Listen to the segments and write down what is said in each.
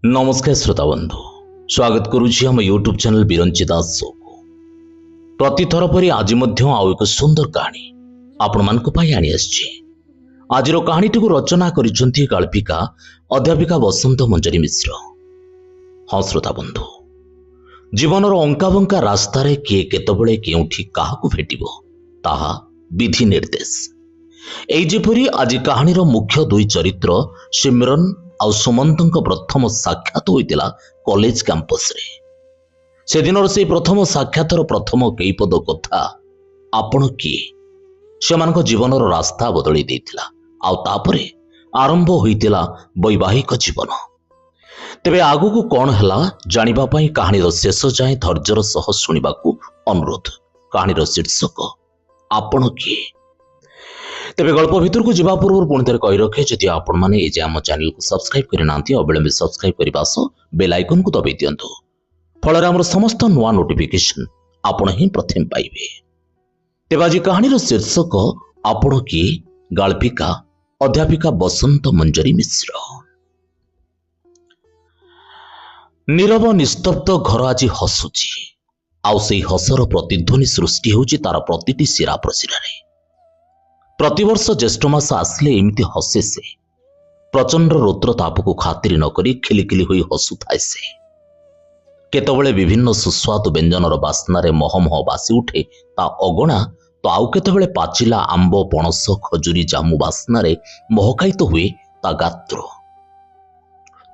नमस्कार श्रोता बंधु स्वागत करुछि हम यूट्यूब चैनल बिरंची दास शो को प्रतिथर परि आज मध्य आउ एक सुंदर कहानी आपण मानक पई आनी आछि। आज रो कहानी टिकु रचना करिसंती गाल्पिका अध्यापिका बसंत मंजरी मिश्र। हाँ श्रोता बंधु, जीवनर अंका बंका रास्ता रे किए केतबळे केउठी काहाकु भेटिबो ताहा विधि निर्देश। एई जेपरि आज कहानीर मुख्य दुई चरित्र सिमरन आउ सुमंतଙ୍କ प्रथम साक्षात होइतिला कॉलेज कैंपस रे। से दिनर से प्रथम साक्षातर प्रथम कई पद कथा आपण किए सेमानक जीवनर रास्ता बदली देइतिला आउ तापरे आरंभ होइतिला वैवाहिक जीवन। तेबे आगुकु कोन हला जानिबा पई कहानीर शेष जाय धैर्यर सह सुनिबाकू अनुरोध। कहानीर शीर्षक आपण किए। तेबे गल्प भितर को जीवा पूर्व पुणी थे कही रखे जदि आपण मैंने ये आम चैनल को सब्सक्राइब करना अविलंबे सब्सक्राइब करने सह बेल आइकन को दबाई दिंतु। फल आम समस्त नुआ नोटिफिकेशन आपण ही प्रथम पाइबे। तेज आज कहानीर शीर्षक आपण किए, गाल्पिका अध्यापिका बसंत मंजरी मिश्र। नीरव निस्तब्ध घर आज हसुची आउ से हसर प्रतिध्वनि सृष्टि होची तार प्रतिटी शिरा प्रशिरारे। प्रतिवर्ष ज्येष्ठ मास आसले एमती हसे से। प्रचंड रौद्र ताप को खातिर नकरी खिलिखिली हुई हसुथाए से। केतबळे विभिन्न सुस्वादु व्यंजनर बास्नारे महमह बासी उठे ता अगणा तो आउ केतबळे पाचिला आंब पणस खजुरी जामु बास्नारे महकायित हुए ता गात्र।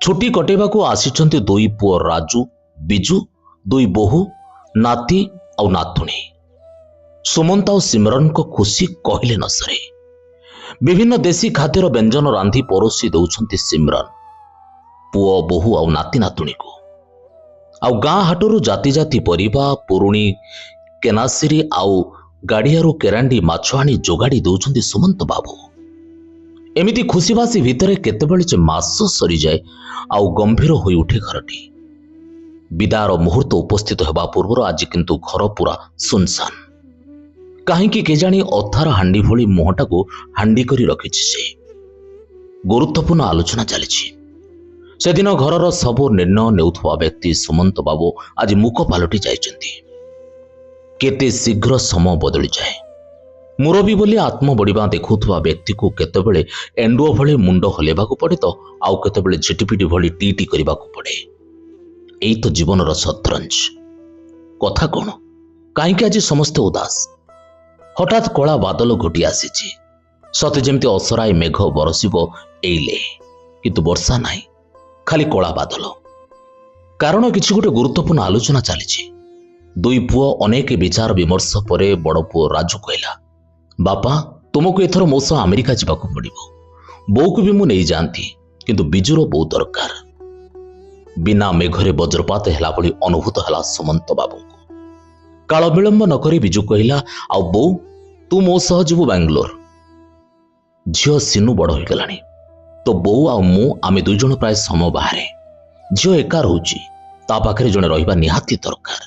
छुट्टी कटेबा को आसीचंती दुई पुओ राजू बिजू, दुई बोहू नाती आउ नातुणी। सुमंत और सिमरन को खुशी कहले न सरे। विभिन्न देशी खाद्यर व्यंजन रांधि परोसी दौछंती सिमरन पुओ बोहू आउ नाती नातुणी को। आउ गाँ हाटरू जाति जाति परिबा पुरुणी केनासिरी आउ गाड़ियारू केरांडी माछ आनी जोगाड़ी दौछंती सुमंत बाबू। एमिति खुशीबासी भितरे केतेबेले जे मास सरी जाए आउ गंभीर होई उठे घरटी। विदार मुहूर्त उपस्थित हेबा पूर्व आज किंतु घर पूरा सुनसान। कहीं केजाणी अथार हांडी भली मुहटा को हांडी करी रखिछि से। गुरुत्वपूर्ण आलोचना चली। से दिन घरर सबो निर्णय नेउथवा व्यक्ति सुमंत बाबू आज मुख पालटी जाइछंती। केते शीघ्र समय बदली जाए। मुरबी बोली आत्म बड़िबा देखुथवा व्यक्ति को केतेबेले एंडुओ भली मुंड हलेबाकू पड़े तो आउ केतेबेले झिटिपिटी भली टीटी करिबाकू पड़े। एई तो जीवनर शतरंज। कथा कोन काईकि आज समस्त उदास। हठात कला बादल घोटी आसीची। सते जेमती असराय मेघ बरसिबो एइले, किंतु वर्षा नाही, खाली कला बादल। कारण किछि गोटे गुरुत्वपूर्ण आलोचना चली। दुई पुओ अनेक विचार विमर्श परे बड़ पुओ राजू कहला, बापा तुमको एथर मो सह अमेरिका जाबाकू पड़िबो। बो को भी मु नहीं जानती, किंतु बिजुर बो दरकार। बिना मेघरे वज्रपात हेला भली अनुभूत हला सुमंत बाबू को। काल विलंब नकरी बिजू कहला, आउ बो तू मो सह जीवु बैंगलोर। झियो सिनु बड़ हो गलानी तो बो आ मु आमे दुई जण प्राय समय बाहरे। झियो एका रहूची, ता पाखरे जणे रहिबा निहाती दरकार।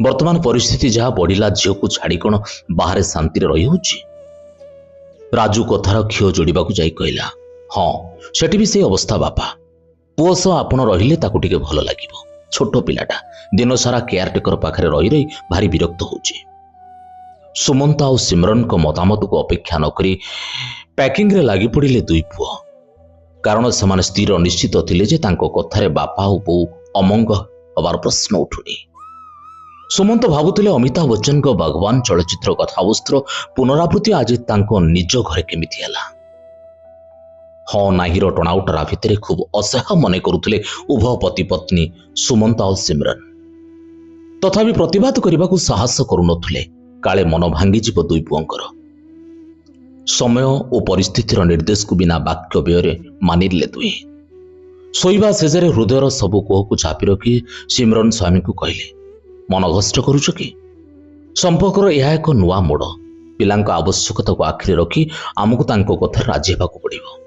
वर्तमान परिस्थिति जहा बढ़िला झियो को छाड़ी कोन बाहरे शांति रे रही होची। राजू कथार खियो जोड़िबाकू जाई कहला, हाँ सेठी भी से अवस्था बापा। पुओ सह आपण रहिले ताकू टिके भल लागिबो। छोट पिलाटा दिन सारा केयरटेकर पाखरे रही रही भारी विरक्त होची। सुमंत और सिमरन को मतामत को अपेक्षा नकरी पैकिंग रे लागी पड़िले दुई पुओ। कारण से स्थिर निश्चित थिले जे तांको कथारे बापा और बो अमंग हबार प्रश्न उठुनी। सुमंत भाबुतिले अमिताभ बच्चन को भगवान चलचित्र कथावस्त्र पुनरावृत्ति आज तांको निज घरे केमिति हला। हाँ नाहीर टणाउटरा भितरे खूब असह्य मन करुले उभय पति पत्नी सुमंत और सिमरन। तथापि प्रतिवाद करने को साहस करुनथुले, काले मन भांगी जीव दुई पुओंकर। समय और परिस्थितिर निर्देश को बिना वाक्य व्यय मानिले दुई। शोइबा शेषरे हृदयर सबु कोह को चापी रखी सिमरन स्वामी को कहले, मन कष्ट करुछ कि? संपर्कर यह एक नुआ मोड़। पिलांक आवश्यकता को आखिरे रखी आमको तांको कथा राजी हेबाकू पड़िबो।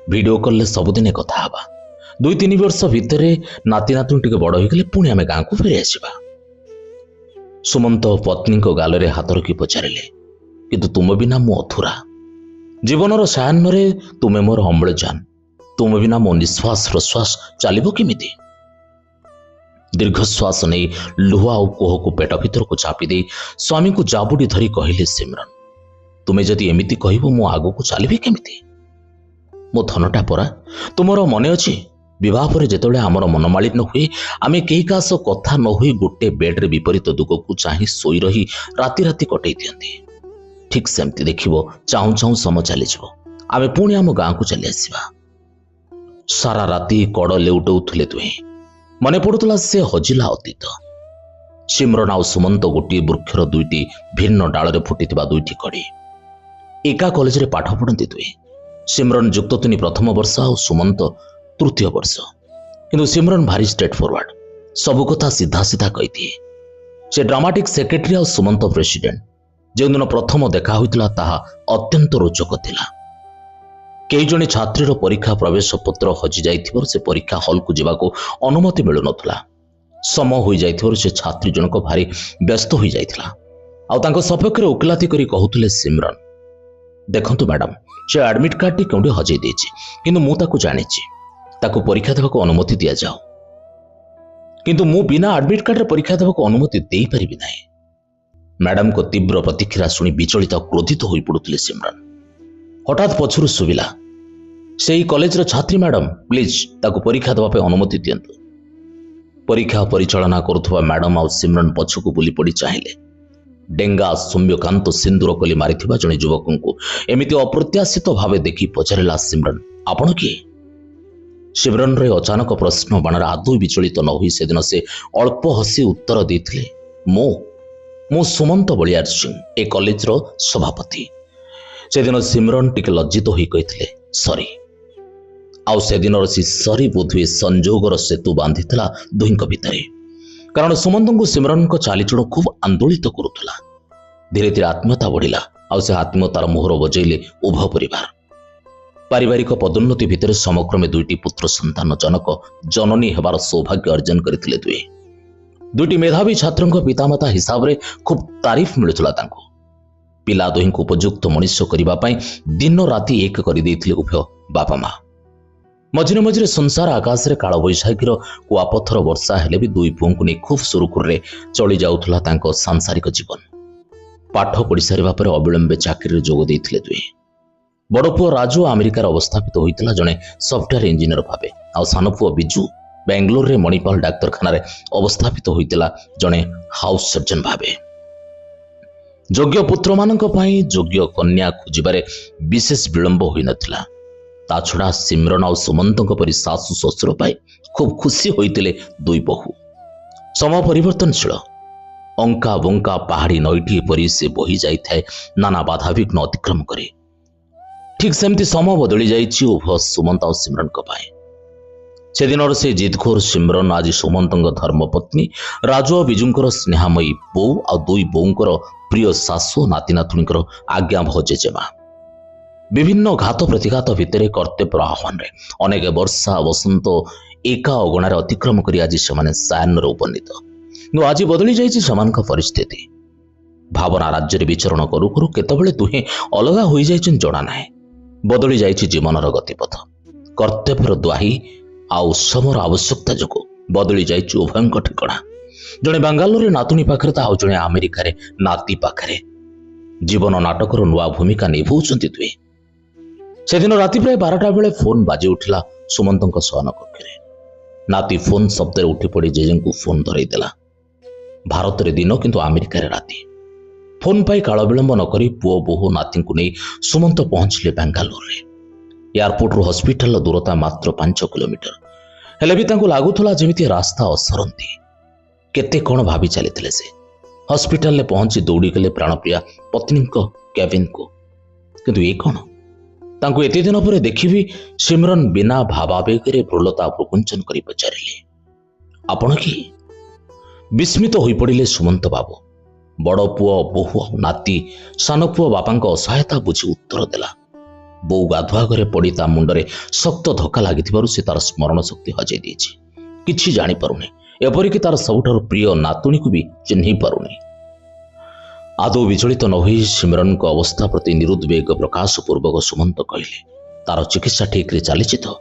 वीडियो कॉल सबुदिने कथा हवा। 2-3 वर्ष भितर नाती नातुणी टिके बड़ हो गले पुणी आमे गाँ को फेरी आसिबा। सुमंत पत्नी को गालरे हाथ रखी पचारिले, किंतु तुम बिना मु अथुरा। जीवनर सायान्नरे तुमे मोर अम्लजान, तुम बिना मो निश्वास प्रश्वास चलिबो केमिति? दीर्घश्वास नहीं लुह आ कोह को पेट भीतर को चापी दे स्वामी को जाबुड़ी धरी कहले सिमरन, तुम्हें जदि एमिति कहबो मो आगो को चलिबी केमिति? मो धनटा परा तुमर मने अछि विवाह पर जेतबेले आमर मनमालिन हुए आमे केही का सह कथा न होई गोटे बेड्रे विपरीत दुग को चाहि सोई रही राति राति कटई दियंती। ठीक सेमती देखिबो चाहू चाहू सम चली जिवो आमे पुणी आम गाँ को चली आसिबा। सारा राति कड़ लेउटौथले दुहे मने पड़ुतला से हजिला अतीत। सिमरन आ सुमंत गोटे वृक्षर दुईटी भिन्न डाଳରେ फुटिथिबा दुईटी कड़ी। एका कॉलेज रे पाठ पढ़ती दुहे। सिमरन युक्त 3 प्रथम वर्ष आ सुमंत तृतीय वर्ष। किंतु सिमरन भारी स्ट्रेट फॉरवर्ड, सबु कथा सीधा सीधा कही दिए। से ड्रामाटिक सेक्रेटरी आ सुमंत प्रेसिडेंट। जो दिन प्रथम देखा होइतिला ताहा अत्यंत रोचक थिला। कई जने छात्रीर परीक्षा प्रवेश पत्र हजि जाइथिबार से परीक्षा हॉल को जीवाको अनुमति मिलु नथला। समय होई जाइथिबार से छात्री जनक भारी व्यस्त होई जाइथिला। आ तांको सपक्षरे उकिलाती करी कहउतले सिमरन, देखंतु मैडम से एडमिट कार्ड टी केउंडी हजै देछि किंतु मु ताको जानिछि ताको परीक्षा देबाको अनुमति दिया जाओ। किंतु मु बिना एडमिट कार्ड रे परीक्षा देबाको अनुमति देई परिबि नाही। मैडम को तीव्र प्रतिक्रिया सुनी विचलित क्रोधित होई पड़ुतले सिमरन। हठात पछुरु सुविला, सेही कॉलेज रो छात्री मैडम प्लीज ताको परीक्षा देबा पे अनुमति दियंतु। परीक्षा परिचालना करुथुवा मैडम आ सिमरन पछुको बुली पड़ी चाहिले। डेंगा सौम्यकांत सिंदूर कली मारिथिबा जने युवक को एमिति अप्रत्याशित भावे देखि पचारिला सिमरन, आपण किए? सिमरन रे अचानक प्रश्न बाणर आदौ विचलित न होई से दिन से अल्प हसी उत्तर देथिले, मो सुमंत बलियार सिंह ए कॉलेज रो सभापति। से दिन सिमरन टिके लज्जित होई कहिथिले सॉरी। आउ से दिन सी सॉरी बोधुए संजोगर सेतु बांधिथिला दुहिंक भितरे। कारण सुमंत को सिमरन को चालीचुण खूब आंदोलित करुला। धीरे धीरे आत्मीयता बढ़िला। आउ से आत्मीयतार मोहर बजैले उभय परिवार। पारिवारिक पदोन्नति भितर समक्रमे दुईटी पुत्र संतान जनक जननी हेबार सौभाग्य अर्जन करथिले दुए। दुईटी मेधावी छात्रंक पितामाता हिसाब रे खूब तारीफ मिलुथला तांको। पिला दुहिंको उपयुक्त मनुष्य करिबा पई दिन राति एक करि देथिले उभय बापा मां। मझिरे मझिरे संसार आकाश रे काल बैशाखीर कुआपथर वर्षा हेले भी दुई पुओंकु नै खूब सुरुखुरे चली जाउथला तांको सांसारिक जीवन। पाठ पढ़ी सारिबा परे अविलंबे चाकरी रे जोग देथिले दुए। बड़ पुओ राजू अमेरिकार अवस्थापित होइतिला जने सॉफ्टवेयर इंजीनियर भाबे। आ सान पुओ बिजू बेंगलोर रे मणिपाल डाक्तरखाना रे अवस्थापित होइतिला जने हाउस सर्जन भाबे। योग्य पुत्र मानक पई योग्य कन्या खोजिबारे विशेष विलंब होई नथिला। ता छड़ा सिमरन और सुमंतक परि सासु ससुर पाई खूब खुशी होइतिले दुई बहु। समय परिवर्तनशील। अंका बंका पहाड़ी नईटी परि से बही जाइथाए नाना बाधाविघ्न अतिक्रम करे। ठीक सेमती समय बदली जाइछि उभय सुमंत और सिमरन को पाए। से दिन से जिदखोर सिमरन आज सुमंतंग धर्मपत्नी राजू और बिजुंकर स्नेहामयी बो आ दुई बोंकर प्रिय सासु नाती नातुणीकर आज्ञा भजेजेमा। विभिन्न घात प्रतिघात भितर कर्तव्य आह्वान रे अनेक वर्षा वसंत एका अगणार अतिक्रम करी आज से सायन उपनीत। किंतु आज बदली जाइछि समान परिस्थिति। भावना राज्य रे विचरण करू करू केतबेले दुहे अलगा होई जाइछन जणा नाही। बदली जाइछि जीवनर गतिपथ। कर्तव्यर द्वाही आ समर आवश्यकता जोगु बदली जाइछि उभयंक ठिकणा। जणे बांगालोर नातुणी पाखरे ता जणे अमेरिका रे नाती पाखरे। जीवन नाटकर नुआ भूमिका निभौछन्ति दुहे। से दिन राति प्राय 12टा बेले फोन बाजी उठिला सुमंतंक शयन कक्षरे। नाती फोन शब्दरे उठी पड़ी जेजेंकु फोन धरई देला। भारत रे दिन किंतु अमेरिका रे राति। फोन पाई काल विलंब न करी पुओ बोहू नाती को नहीं सुमंत पहुंचले बेंगालोर रे। एयरपोर्ट रु हॉस्पिटल दूरता मात्र 5 किलोमीटर। हेले भी तांको लागुथला जेमिति रास्ता असरंती। केते कोन भाभी चलीथिले से। हॉस्पिटल ले पहुंची दौड़ी गले प्राणप्रिया पत्नी को केविन को। किंतु ए कोन तांको एते दिन पर देखिबी सिमरन बिना भावावेगरे भ्रुलता प्रकुंचन करी पचारिले, आपण की? विस्मित होई पड़िले सुमंत बाबू। बड़ पुओ बोहू नाती सान पुओ बापांक असहायता बुझी उत्तर देला। बो गाधुआ घरे पड़ी ता मुंडरे शक्त धक्का लागिथिबारु से तार स्मरण शक्ति हजै देछि। किछि जानि पारुने, एपरिक तार सबुठारु प्रिय नातुणी को भी चिन्हि पारुने। आदौ विचलित न होई सिमरन को अवस्था प्रति निरुद्वेग प्रकाश पूर्वक सुमंत कहले, तार चिकित्सा ठीक रे चलीछि तो?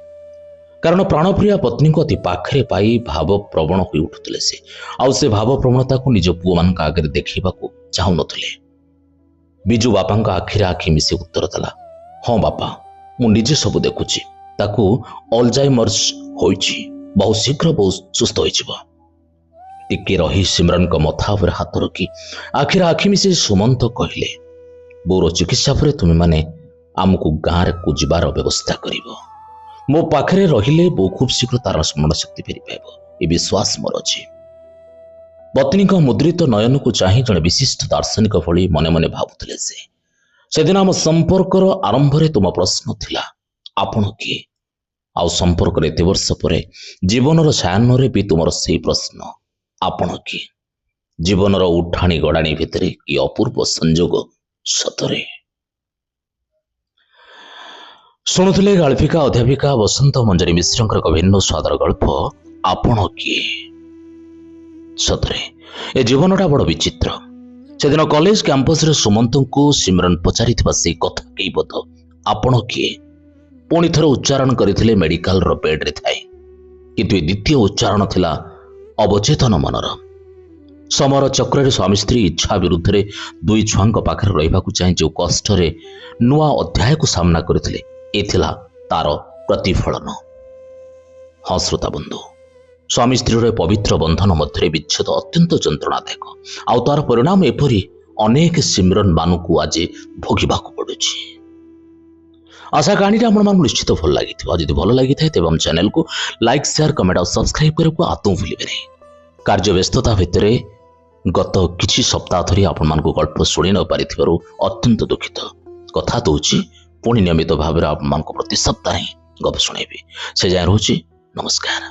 କାରଣ ପ୍ରାଣପ୍ରିୟା ପତ୍ନୀଙ୍କୁ ଅତି ପାଖରେ ପାଇ ଭାବପ୍ରବଣ ହୋଇ ଉଠୁଥିଲେ ସେ। ଆଉ ସେ ଭାବପ୍ରବଣତାକୁ ନିଜ ପୁଅମାନଙ୍କ ଆଗରେ ଦେଖାଇବାକୁ ଚାହୁଁନଥିଲେ। ବିଜୁ ବାପାଙ୍କ ଆଖିରେ ଆଖି ମିଶି ଉତ୍ତର ଦେଲା, ହଁ ବାପା, ମୁଁ ନିଜେ ସବୁ ଦେଖୁଛି। ତାକୁ ଅଲଜାଇମର୍ସ ହୋଇଛି, ବହୁ ଶୀଘ୍ର ବହୁ ସୁସ୍ଥ ହୋଇଯିବ। ଟିକେ ରହି ସିମରନଙ୍କ ମଥା ଉପରେ ହାତ ରଖି ଆଖିରେ ଆଖି ମିଶି ସୁମନ୍ତ କହିଲେ, ବୋଉର ଚିକିତ୍ସା ପରେ ତୁମେମାନେ ଆମକୁ ଗାଁକୁ ଯିବାର ବ୍ୟବସ୍ଥା କରିବ। ମୋ ପାଖରେ ରହିଲେ ବୋଉ ଖୁବ୍ ଶୀଘ୍ର ତାର ସ୍ମରଣ ଶକ୍ତି ଫେରି ପାଇବ, ଏ ବିଶ୍ୱାସ ମୋର ଅଛି। ପତ୍ନୀଙ୍କ ମୁଦ୍ରିତ ନୟନକୁ ଚାହିଁ ଜଣେ ବିଶିଷ୍ଟ ଦାର୍ଶନିକ ଭଳି ମନେ ମନେ ଭାବୁଥିଲେ ସେ। ସେଦିନ ଆମ ସମ୍ପର୍କର ଆରମ୍ଭରେ ତୁମ ପ୍ରଶ୍ନ ଥିଲା, ଆପଣ କିଏ? ଆଉ ସମ୍ପର୍କରେ ଏତେ ବର୍ଷ ପରେ ଜୀବନର ସାୟାହ୍ନରେ ବି ତୁମର ସେଇ ପ୍ରଶ୍ନ, ଆପଣ କିଏ? ଜୀବନର ଉଠାଣି ଗଡ଼ାଣି ଭିତରେ କି ଅପୂର୍ବ ସଂଯୋଗ ସତରେ। ଶୁଣୁଥିଲେ ଗାଳ୍ପିକା ଅଧ୍ୟାପିକା ବସନ୍ତ ମଞ୍ଜରୀ ମିଶ୍ରଙ୍କର ଏକ ଭିନ୍ନ ସ୍ୱାଦର ଗଳ୍ପ ଆପଣ କିଏ। ସତରେ ଏ ଜୀବନଟା ବଡ଼ ବିଚିତ୍ର। ସେଦିନ କଲେଜ କ୍ୟାମ୍ପସରେ ସୁମନ୍ତଙ୍କୁ ସିମରନ ପଚାରିଥିବା ସେଇ କଥା କେଇ ବୋଧ ଆପଣ କିଏ ପୁଣି ଥରେ ଉଚ୍ଚାରଣ କରିଥିଲେ ମେଡିକାଲର ବେଡ୍ରେ ଥାଏ। କିନ୍ତୁ ଏ ଦ୍ୱିତୀୟ ଉଚ୍ଚାରଣ ଥିଲା ଅବଚେତନ ମନର। ସମର ଚକ୍ରରେ ସ୍ୱାମୀ ସ୍ତ୍ରୀ ଇଚ୍ଛା ବିରୁଦ୍ଧରେ ଦୁଇ ଛୁଆଙ୍କ ପାଖରେ ରହିବାକୁ ଚାହିଁ ଯେଉଁ କଷ୍ଟରେ ନୂଆ ଅଧ୍ୟାୟକୁ ସାମ୍ନା କରିଥିଲେ, ଏ ଥିଲା ତାର ପ୍ରତିଫଳନ। ହଁ ଶ୍ରୋତା ବନ୍ଧୁ, ସ୍ୱାମୀ ସ୍ତ୍ରୀର ପବିତ୍ର ବନ୍ଧନ ମଧ୍ୟରେ ବିଚ୍ଛେଦ ଅତ୍ୟନ୍ତ ଯନ୍ତ୍ରଣାଦାୟକ। ଆଉ ତାର ପରିଣାମ ଏପରି ଅନେକ ସିମରନ ମାନଙ୍କୁ ଆଜି ଭୋଗିବାକୁ ପଡୁଛି। ଆଶା କାହାଣୀଟା ଆପଣମାନଙ୍କୁ ନିଶ୍ଚିତ ଭଲ ଲାଗିଥିବ। ଯଦି ଭଲ ଲାଗିଥାଏ ତେବେ ଆମ ଚ୍ୟାନେଲକୁ ଲାଇକ୍, ସେୟାର, କମେଣ୍ଟ ଆଉ ସବସ୍କ୍ରାଇବ କରିବାକୁ ଆଦୌ ଭୁଲିବେ ନାହିଁ। କାର୍ଯ୍ୟ ବ୍ୟସ୍ତତା ଭିତରେ ଗତ କିଛି ସପ୍ତାହ ଧରି ଆପଣମାନଙ୍କୁ ଗଳ୍ପ ଶୁଣି ନ ପାରିଥିବାରୁ ଅତ୍ୟନ୍ତ ଦୁଃଖିତ। କଥା ଦଉଛି ପୁଣି ନିୟମିତ ଭାବରେ ଆପଣମାନଙ୍କ ପ୍ରତି ସପ୍ତାହେ ଗପ ଶୁଣେଇବି। ସେ ଯାଏଁ ରହୁଛି, ନମସ୍କାର।